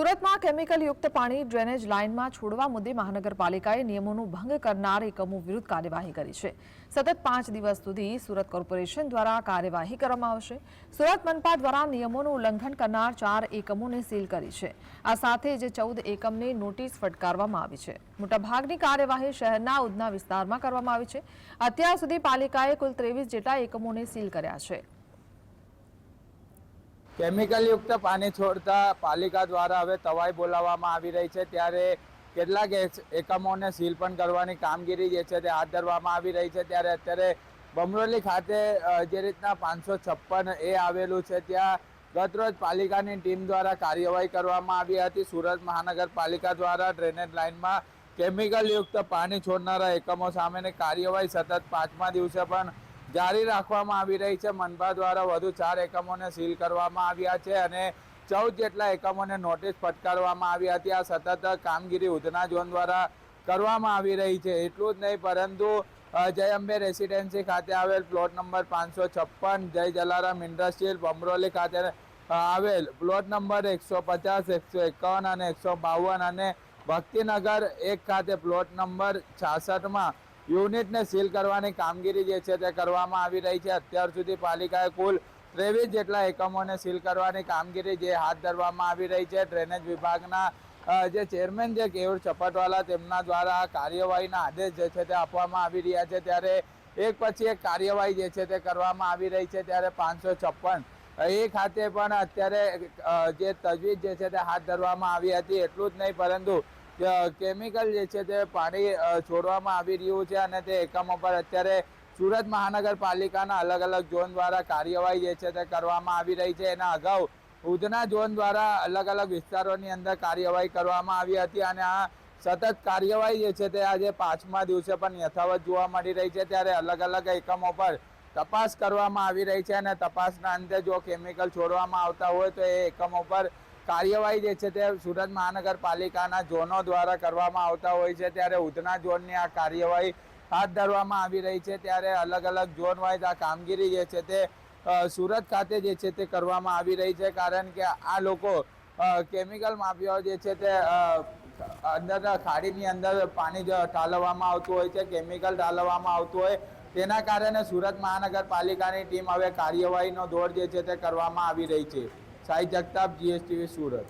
સુરતમાં કેમિકલયુક્ત પાણી ડ્રેનેજ લાઇનમાં છોડવા મુદ્દે મહાનગરપાલિકાએ નિયમોનો ભંગ કરનાર એકમો વિરુદ્ધ કાર્યવાહી કરી છે। સતત 5 દિવસ સુધી સુરત કોર્પોરેશન દ્વારા કાર્યવાહી કરવામાં આવશે। સુરત મનપા દ્વારા નિયમોનું ઉલ્લંઘન કરનાર 4 એકમોને સીલ કરી છે। આ સાથે જ 14 એકમને નોટિસ ફટકારવામાં આવી છે। મોટાભાગની કાર્યવાહી શહેરના ઉધના વિસ્તારમાં કરવામાં આવી છે। અત્યાર સુધી પાલિકાએ કુલ 23 જેટલા એકમોને સીલ કર્યા છે। केमिकल युक्त पानी छोड़ता पालिका द्वारा हवे तवाई बोलाववामां आवी रही है। त्यारे केटलाक एकमोने सील पण करवानी कामगीरी जे छे ते हाथ धरवामां आवी रही है। त्यारे अत्यारे बमरोली खाते जे रीतना 556 ए आवेलुं छे त्यां गतरोज पालिकानी टीम द्वारा कार्यवाही करवामां आवी हती। सूरत महानगरपालिका द्वारा ड्रेनेज लाइनमां केमिकल युक्त पानी छोड़नारा एकमो सामेनी कार्यवाही सतत 5मा दिवसे पण जारी राखवामां आवी रही है। मनपा द्वारा वधु 4 एकमोने सील करवामां आव्या छे अने 14 जेटला एकमोने नोटिस फटकारवामां आवी हती। आ सतत कामगीरी उधना झोन द्वारा करवामां आवी रही है। एटલું જ નહીં પરંતુ जय अंबे रेसिडेंसी खाते आवेल प्लॉट नंबर 556 जय जलाराम इंडस्ट्रीयल बमरोली खाते आवेल प्लॉट नंबर 150 151 અને 152 અને भक्तिनगर 1 खाते प्लॉट नंबर 66 में यूनिट ने सील करवानी कामगीरी जे छे ते करवामां आवी रही है। अत्यार सुधी पालिकाए कुल 23 जेटला एकमोने सील करवानी कामगीरी जे हाथ धरवामां आवी रही है। ड्रेनेज विभागना जे चेरमेन जे केवल चपटवाला तेमना द्वारा कार्यवाहीना आदेश जे छे ते आपवामां आवी रह्या छे। त्यारे एक पछी एक कार्यवाही जे छे ते करवामां आवी रही है। त्यारे 556 ए खाते पण अत्यारे जे तजवीज जे छे ते हाथ धरवामां आवी हती। एटલું જ नहीं परंतु केमिकल जे छे ते पाणी छोड़वामां आवी रह्युं छे अने ते एकमो पर अत्यारे सूरत महानगरपालिकाना अलग अलग झोन द्वारा कार्यवाही जे छे ते करवामां आवी रही है। एना अगाऊ उधना झोन द्वारा अलग अलग विस्तारोनी अंदर कार्यवाही करवामां आवी हती अने आ सतत कार्यवाही जे छे ते आजे 5मा दिवसे पण यथावत जोवा मळी रही है। त्यारे अलग अलग एकमो पर तपास करवामां आवी रही है अने तपासना अंते जो केमिकल छोड़वामां आवता होय तो ए एकमो पर कार्यवाही जे छे ते सूरत महानगरपालिकाना झोनो द्वारा करवामां आवता होय छे। त्यारे उधना झोननी आ कार्यवाही हाथ धरवामां आवी रही है। त्यारे अलग अलग झोन वाइज आ कामगीरी जे छे ते सूरत खाते जे छे ते करवामां आवी रही है। कारण के आ लोको केमिकल माफियाओ जे छे ते अंदर खाड़ीनी अंदर पानी ठालववामां आवतुं होय छे, केमिकल ठालववामां आवतुं होय तेना कारणे सूरत महानगरपालिकानी टीम हवे कार्यवाहीनो दौर जे छे ते करवामां आवी रही है। साई जगताप, GSTV सूरत।